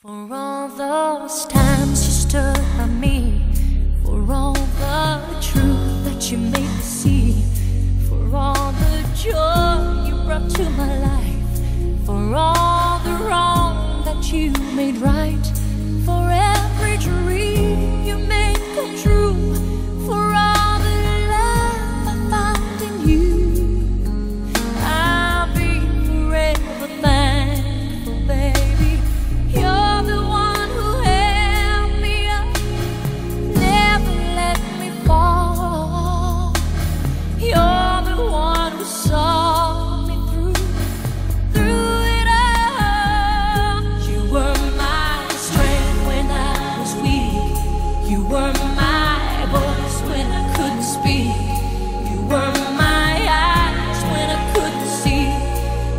For all those times you stood by me, for all the truth that you made me see, for all the joy you brought to my life, for all the wrong that you made right, for every dream you made come true, for all the love I found in you, I'll be forever thankful, baby. You're the one who held me up, never let me fall. You're the one who saw me through it all. You were my strength when I was weak. You were my voice when I couldn't speak. You were my eyes when I couldn't see.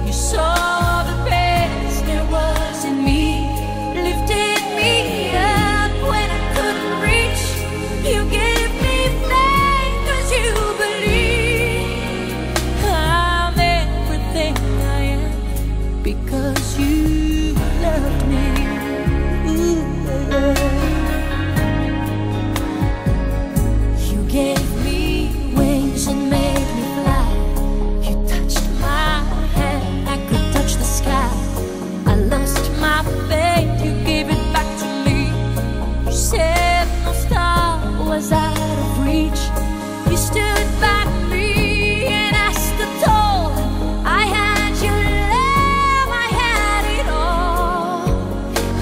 You saw the best there was in me, lifted me up when I couldn't reach. You gave me faith 'cause you believe I'm everything I am because you loved me. Ooh, you gave me wings and made me fly. You touched my hand, I could touch the sky. I lost my faith, you gave it back to me. You said no star was out of reach. You stood by me and I stood tall. I had your love, I had it all.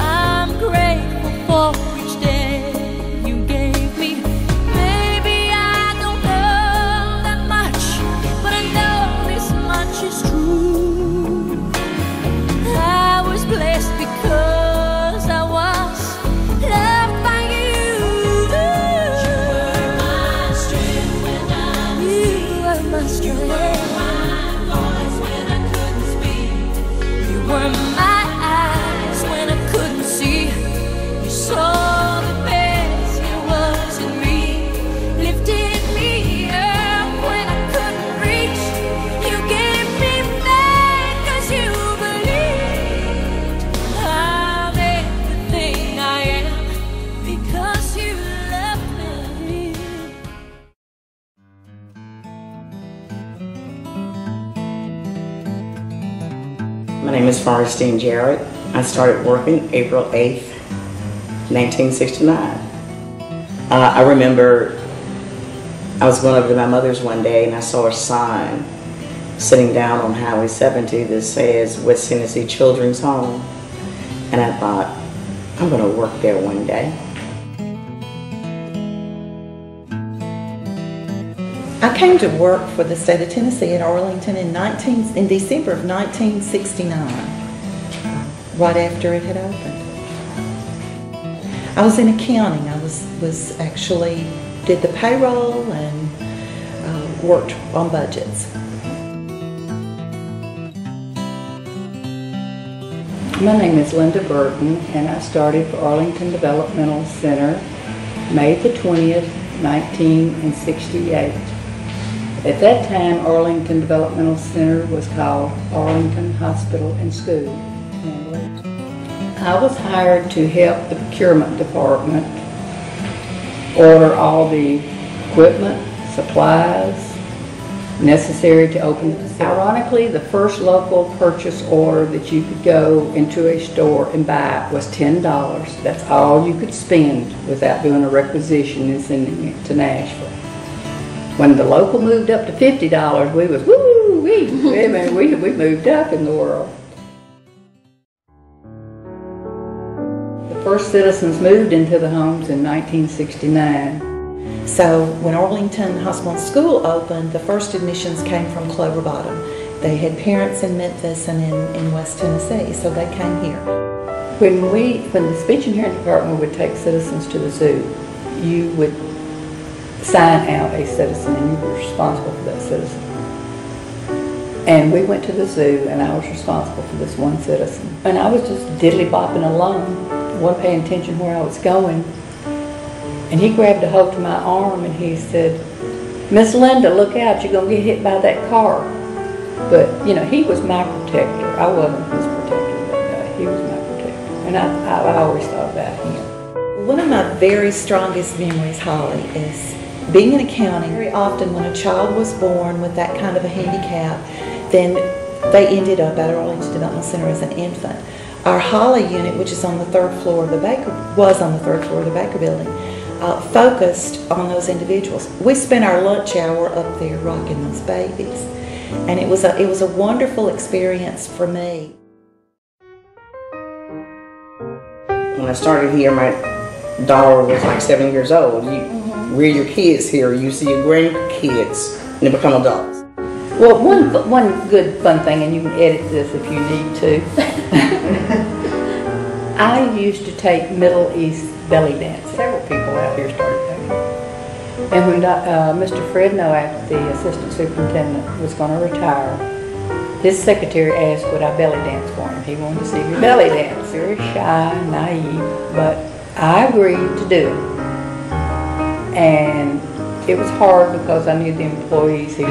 I'm grateful for each day you gave me. Maybe I don't know that much, but I know this much is true. I was blessed because I was loved by you. You were my strength when I was weak. You were my strength. You were my voice when I couldn't speak. You were my eyes when I couldn't see. You saw the best there was in me, lifted me up when I couldn't reach. You gave me faith 'cause you believed I'm everything I am because you loved me. My name is Forrestine Jarrett. I started working April 8th, 1969. I remember I was going over to my mother's one day and I saw a sign sitting down on Highway 70 that says West Tennessee Children's Home, and I thought, I'm going to work there one day. I came to work for the state of Tennessee in Arlington in December of 1969, right after it had opened. I was in accounting. I was actually did the payroll and worked on budgets. My name is Linda Burton, and I started for Arlington Developmental Center May the 20th, 1968. At that time, Arlington Developmental Center was called Arlington Hospital and School. I was hired to help the procurement department order all the equipment, supplies necessary to open the facility. Ironically, the first local purchase order that you could go into a store and buy was $10. That's all you could spend without doing a requisition and sending it to Nashville. When the local moved up to $50, we was woo-wee. we moved up in the world. The first citizens moved into the homes in 1969. So when Arlington Hospital and School opened, the first admissions came from Clover Bottom. They had parents in Memphis and in West Tennessee, so they came here. When the speech and hearing department would take citizens to the zoo, you would sign out a citizen and you were responsible for that citizen. And we went to the zoo and I was responsible for this one citizen. And I was just diddly-bopping along, wasn't paying attention where I was going. And he grabbed a hold of my arm and he said, "Miss Linda, look out, you're going to get hit by that car." But, you know, he was my protector. I wasn't his protector that day. He was my protector. And I always thought about him. One of my very strongest memories, Holly, is being in accounting. Very often when a child was born with that kind of a handicap, then they ended up at Arlington Development Center as an infant. Our Holly unit, which is on the third floor of the Baker building, focused on those individuals. We spent our lunch hour up there rocking those babies, and it was a wonderful experience for me. When I started here, my daughter was like 7 years old. You rear your kids here, you see your grandkids, and they become adults. Well, one good fun thing, and you can edit this if you need to. I used to take Middle East belly dance. Several people out here started taking it. And when Mr. Fred Nowak, the assistant superintendent, was going to retire, his secretary asked would I belly dance for him. He wanted to see me belly dance. Very shy, naive, but I agreed to do it. And it was hard because I knew the employees here.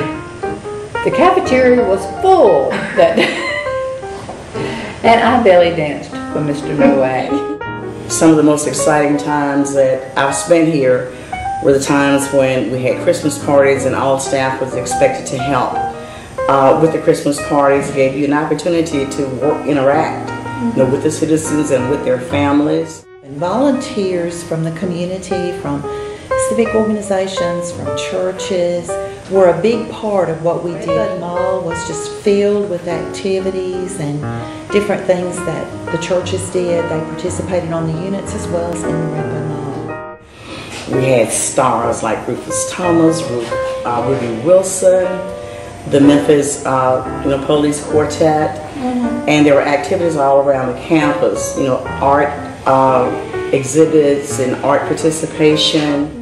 The cafeteria was full that day. And I belly danced for Mr. Nowak. Some of the most exciting times that I've spent here were the times when we had Christmas parties and all staff was expected to help with the Christmas parties. It gave you an opportunity to interact with the citizens and with their families. And volunteers from the community, from civic organizations, from churches, were a big part of what we did. The mall was just filled with activities and different things that the churches did. They participated on the units as well as in the Redbud Mall. We had stars like Rufus Thomas, Ruby Wilson, the Memphis Police Quartet, and there were activities all around the campus. Art exhibits and art participation.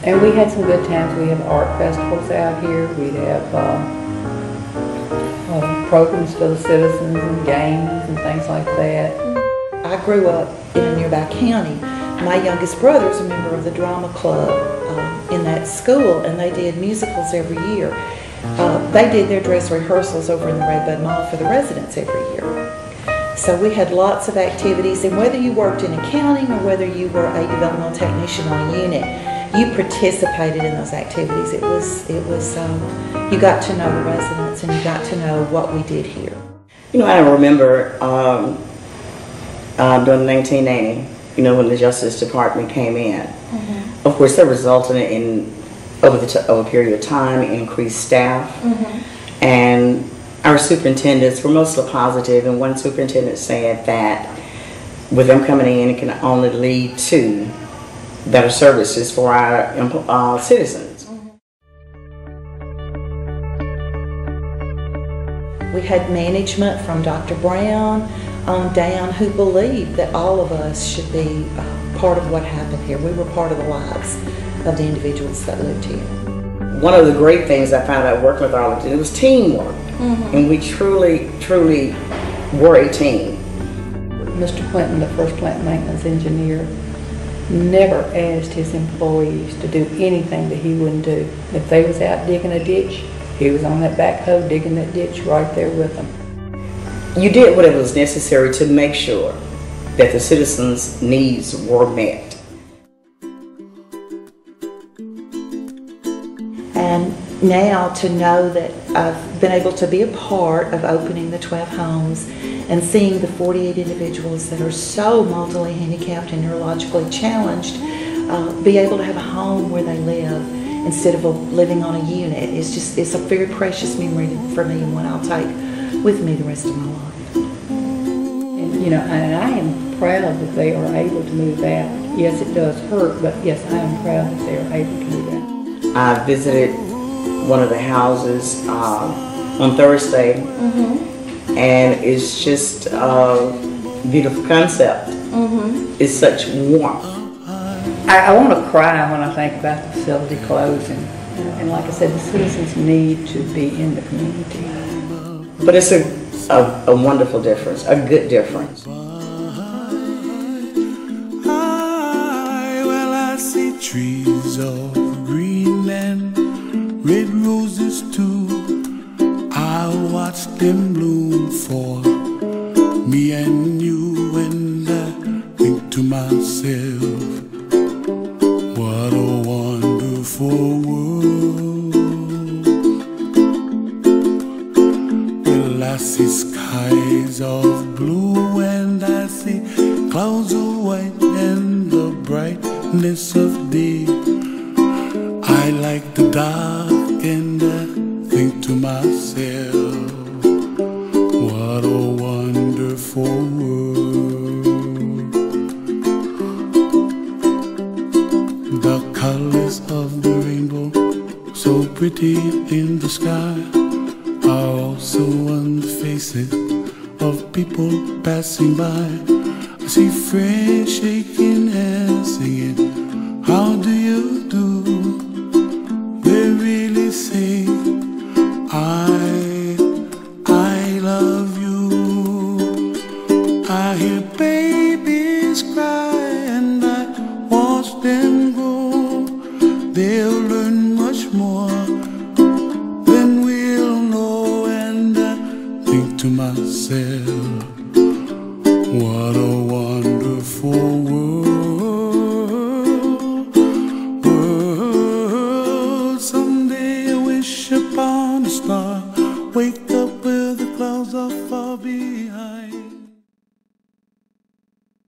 And we had some good times. We have art festivals out here. We'd have programs for the citizens and games and things like that. I grew up in a nearby county. My youngest brother is a member of the drama club in that school, and they did musicals every year. They did their dress rehearsals over in the Redbud Mall for the residents every year. So we had lots of activities, and whether you worked in accounting or whether you were a developmental technician on a unit, you participated in those activities. It was you got to know the residents and you got to know what we did here. I remember during 1980, when the Justice Department came in. Of course, that resulted in, over a period of time, increased staff. And our superintendents were mostly positive, and one superintendent said that with them coming in, it can only lead to better services for our citizens. We had management from Dr. Brown on down who believed that all of us should be part of what happened here. We were part of the lives of the individuals that lived here. One of the great things I found out working with Arlington, it was teamwork. And we truly, truly were a team. Mr. Clinton, the first plant maintenance engineer, never asked his employees to do anything that he wouldn't do. If they was out digging a ditch, he was on that backhoe digging that ditch right there with them. You did whatever was necessary to make sure that the citizens' needs were met. And now to know that I've been able to be a part of opening the 12 homes and seeing the 48 individuals that are so multiply handicapped and neurologically challenged be able to have a home where they live instead of living on a unit. It's a very precious memory for me and one I'll take with me the rest of my life. And I am proud that they are able to move out. Yes, it does hurt, but yes, I am proud that they are able to move out. I visited one of the houses on Thursday, and it's just a beautiful concept. It's such warmth. I want to cry when I think about the facility closing. And like I said, the citizens need to be in the community. But it's a wonderful difference, a good difference. I see trees of green and red roses too. I'll watch them bloom for me and you, and myself, what a wonderful world. Well, I see skies of blue and I see clouds of white and the brightness of day. I like the dark and I think to myself, what a wonderful world. The colors of the rainbow, so pretty in the sky, are also on the faces of people passing by. I see friends shaking hands singing, how do you do? They really say, I love you. I hear babies cry and I watch them grow. They'll learn much more than we'll know. And I think to myself, what a